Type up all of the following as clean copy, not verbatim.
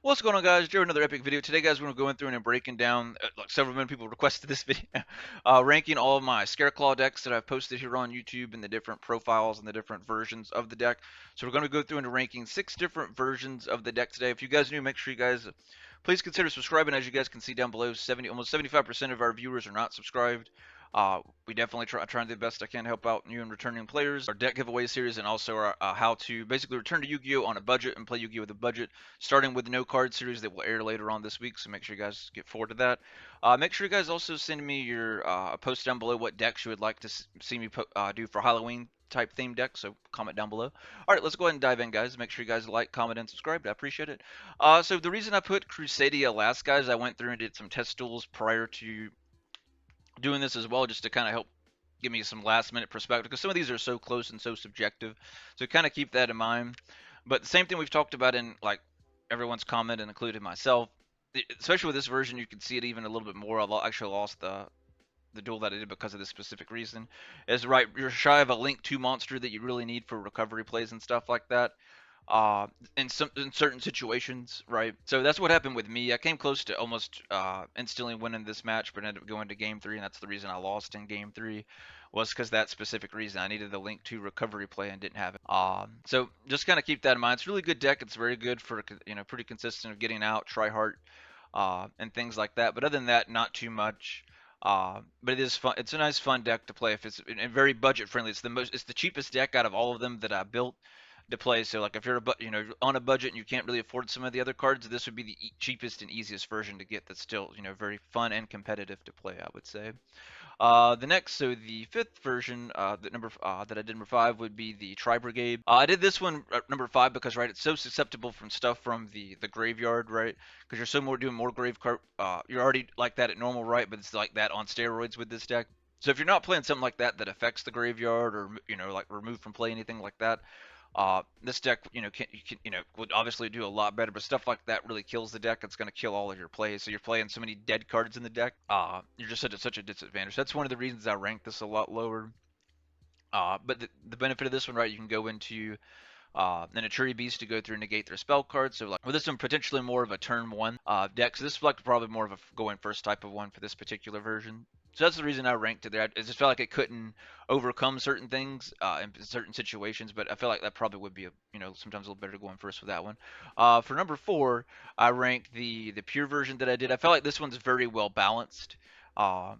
What's going on, guys? Joe, another epic video. Today, guys, we're going through and breaking down, like several many people requested this video, ranking all of my Scareclaw decks that I've posted here on YouTube and the different profiles and the different versions of the deck. So we're going to go through and ranking 6 different versions of the deck today. If you guys are new, make sure you guys please consider subscribing. As you guys can see down below, almost 75% of our viewers are not subscribed. We definitely try to do the best I can to help out new and returning players. Our deck giveaway series and also our how to basically return to Yu-Gi-Oh on a budget and play Yu-Gi-Oh with a budget, starting with the no card series that will air later on this week. So make sure you guys get forward to that. Make sure you guys also send me your post down below what decks you would like to see me do for Halloween type theme deck, so comment down below. All right, let's go ahead and dive in, guys. Make sure you guys like, comment, and subscribe. I appreciate it. So the reason I put Crusadia last, guys, I went through and did some test duels prior to doing this as well, just to kind of help give me some last minute perspective, because some of these are so close and so subjective. So kind of keep that in mind. But the same thing we've talked about in like everyone's comment and including myself, especially with this version, you can see it even a little bit more. I actually lost the duel that I did because of this specific reason. Is right, you're shy of a Link 2 monster that you really need for recovery plays and stuff like that. uh, in certain situations, right? So that's what happened with me. I came close to almost instantly winning this match, but ended up going to game three, and that's the reason I lost in game three, was because that specific reason. I needed the Link 2 recovery play and didn't have it. So just kind of keep that in mind. It's a really good deck. It's very good for pretty consistent of getting out, try hard, and things like that. But other than that, not too much. But it is fun. It's a nice, fun deck to play if it's and very budget friendly. It's the cheapest deck out of all of them that I built to play. So like if you're on a budget and you can't really afford some of the other cards, this would be the cheapest and easiest version to get. That's still very fun and competitive to play, I would say. The fifth version, that I did number five would be the Tri Brigade. I did this one number five because right, it's so susceptible from stuff from the graveyard, right? Because you're doing more grave card. You're already like that at normal, right? But it's like that on steroids with this deck. So if you're not playing something like that that affects the graveyard, or like remove from play anything like that, this deck, would obviously do a lot better, but stuff like that really kills the deck. It's going to kill all of your plays. So you're playing so many dead cards in the deck. You're just at such a disadvantage. That's one of the reasons I rank this a lot lower. But the benefit of this one, right, you can go into then a Tree Beast to go through and negate their spell cards. So like with this one, potentially more of a turn one deck. So this is like probably more of a go in first type of one for this particular version. So that's the reason I ranked it there. I just felt like it couldn't overcome certain things in certain situations, but I feel like that probably would be sometimes a little better going first with that one. For number four, I ranked the pure version that I did. I felt like this one's very well balanced. Uh,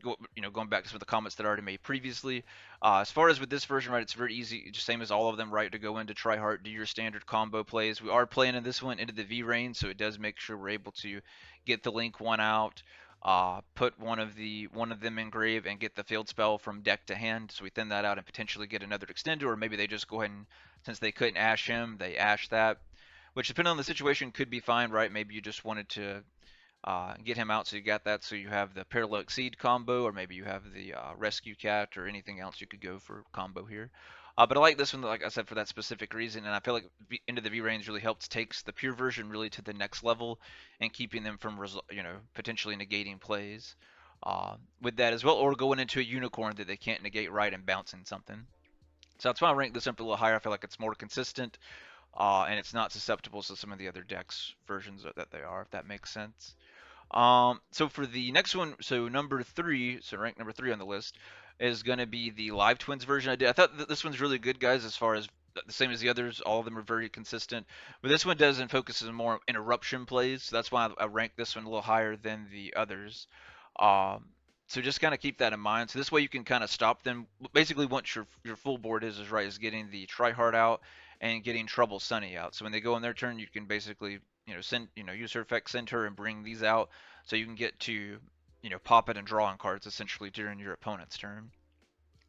going back to some of the comments that I already made previously. As far as with this version, right, it's very easy, just same as all of them, right, to go into try hard, do your standard combo plays. We are playing in this one into the V range, so it does make sure we're able to get the link one out, put one of them in grave, and get the field spell from deck to hand. So we thin that out and potentially get another extender, or maybe they just go ahead and, since they couldn't ash him, they ash that, which depending on the situation could be fine, right? Maybe you just wanted to get him out, so you got that, so you have the parallel exceed combo, or maybe you have the rescue cat, or anything else you could go for combo here. But I like this one, like I said, for that specific reason, and I feel like Into the V range really helps takes the pure version really to the next level, and keeping them from potentially negating plays with that as well, or going into a unicorn that they can't negate right and bouncing something. So that's why I rank this up a little higher. I feel like it's more consistent, and it's not susceptible to some of the other decks versions that they are, if that makes sense. So for the next one, so number three, so rank number three on the list is going to be the Live Twins version I did. I thought that this one's really good, guys, as far as the same as the others. All of them are very consistent, but this one does and focuses on more interruption plays. So that's why I rank this one a little higher than the others. So just kind of keep that in mind. So this way you can kind of stop them. Basically, once your full board is right, is getting the try hard out and getting Trouble Sunny out. So when they go on their turn, you can basically send use her effect, send her, and bring these out, so you can get to pop it and draw on cards essentially during your opponent's turn.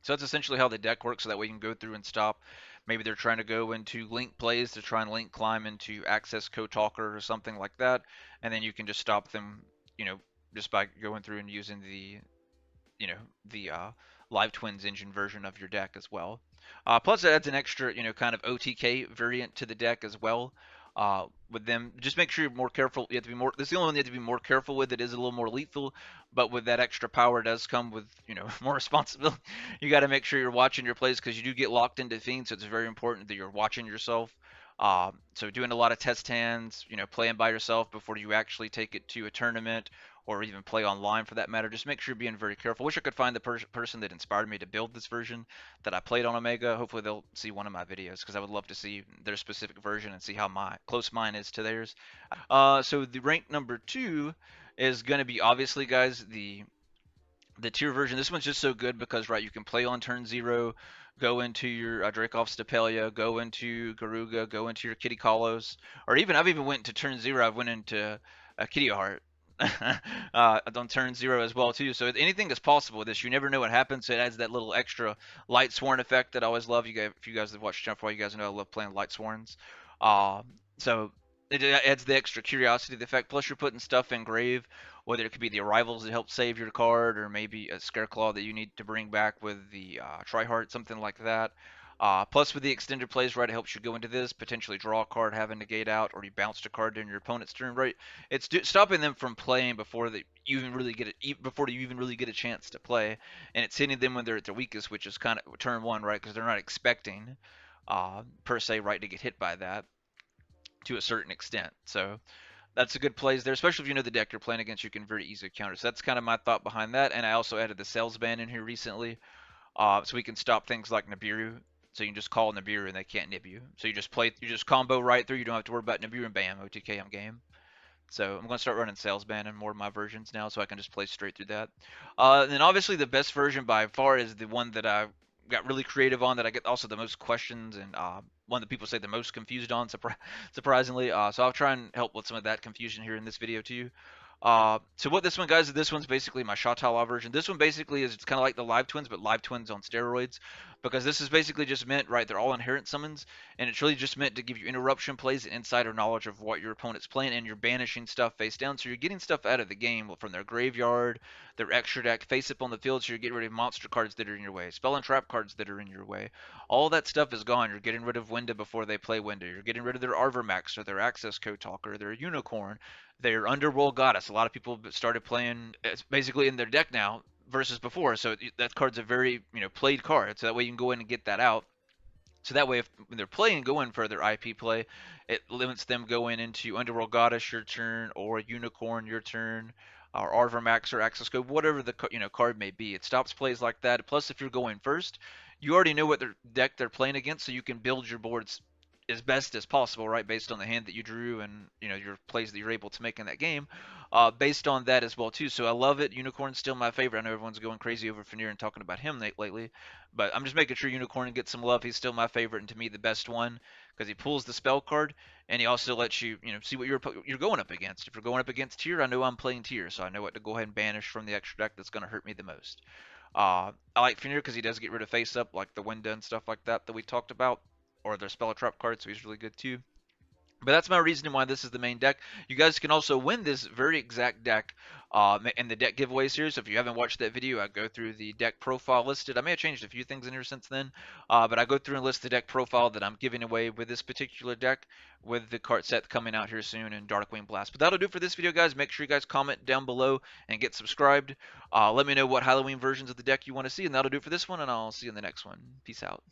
So that's essentially how the deck works. So that way you can go through and stop. Maybe they're trying to go into link plays to try and link climb into access co-talker or something like that, and then you can just stop them, just by going through and using you know the Live Twins engine version of your deck as well. Plus, it adds an extra, kind of OTK variant to the deck as well. With them, just make sure you're more careful. You have to be more. This is the only one you have to be more careful with. It is a little more lethal, but with that extra power does come with more responsibility. You got to make sure you're watching your plays, because you do get locked into fiends, so it's very important that you're watching yourself. So doing a lot of test hands, playing by yourself before you actually take it to a tournament or even play online for that matter. Just make sure you're being very careful. Wish I could find the person that inspired me to build this version that I played on Omega. Hopefully they'll see one of my videos because I would love to see their specific version and see how close mine is to theirs. So the rank number 2 is going to be obviously, guys, the tier version. This one's just so good because, right, you can play on turn 0, go into your Dracov Stapelia, go into Garuga, go into your Kitty Kalos, or even I've even went to turn 0. I've went into Kitty Heart on turn 0 as well too. So anything is possible with this. You never know what happens. So it adds that little extra light sworn effect that I always love. You guys, if you guys have watched Jump, you guys know I love playing light sworns. So it adds the extra curiosity to the effect. Plus, you're putting stuff in grave, whether it could be the arrivals that help save your card, or maybe a Scareclaw that you need to bring back with the Triheart, something like that. Plus, with the extended plays, right, it helps you go into this, potentially draw a card, have a negate out, or you bounced a card during your opponent's turn, right? It's stopping them from playing before they even really get it, before you even really get a chance to play, and it's hitting them when they're at their weakest, which is kind of turn 1, right? Because they're not expecting, per se, right, to get hit by that to a certain extent. So that's a good plays there, especially if you know the deck you're playing against. You can very easily counter. So that's kind of my thought behind that. And I also added the sales ban in here recently, so we can stop things like Nibiru. So you can just call Nibiru and they can't nib you. So you just combo right through. You don't have to worry about Nibiru and bam, OTK on game. So I'm going to start running sales ban in more of my versions now, so I can just play straight through that. And then obviously the best version by far is the one that I got really creative on, that I get also the most questions, and one that people say the most confused on, surprisingly. So I'll try and help with some of that confusion here in this video too. So what this one, guys, this one's basically my Shatala version. This one basically is, it's kind of like the Live Twins, but Live Twins on steroids, because this is basically just meant, right, they're all inherent summons, and it's really just meant to give you interruption plays and insider knowledge of what your opponent's playing, and you're banishing stuff face down, so you're getting stuff out of the game from their graveyard, their extra deck, face up on the field, so you're getting rid of monster cards that are in your way, spell and trap cards that are in your way. All that stuff is gone. You're getting rid of Winda before they play Winda. You're getting rid of their Arvermax or their Access Code Talker, their Unicorn, their Underworld Goddess. A lot of people started playing it's basically in their deck now versus before, so that card's a very played card. So that way you can go in and get that out. So that way, if when they're playing, going for their IP play, it limits them going into Underworld Goddess your turn, or Unicorn your turn, or Arvermax or Access Code, whatever the card may be. It stops plays like that. Plus, if you're going first, you already know what their deck they're playing against, so you can build your boards as best as possible, right, based on the hand that you drew and your plays that you're able to make in that game, based on that as well too. So I love it. Unicorn's still my favorite. I know everyone's going crazy over Fenrir and talking about him lately, but I'm just making sure Unicorn gets some love. He's still my favorite, and to me the best one, because he pulls the spell card and he also lets you see what you're going up against. If you're going up against tier, I know I'm playing tier, so I know what to go ahead and banish from the extra deck that's going to hurt me the most. I like Fenrir because he does get rid of face up, like the Winda and stuff like that we talked about, or their spell trap card, so he's really good too. But that's my reasoning why this is the main deck. You guys can also win this very exact deck in the deck giveaway series. So if you haven't watched that video, I go through the deck profile listed. I may have changed a few things in here since then, but I go through and list the deck profile that I'm giving away with this particular deck, with the card set coming out here soon in Darkwing Blast. But that'll do for this video, guys. Make sure you guys comment down below and get subscribed. Let me know what Halloween versions of the deck you want to see, and that'll do for this one, and I'll see you in the next one. Peace out.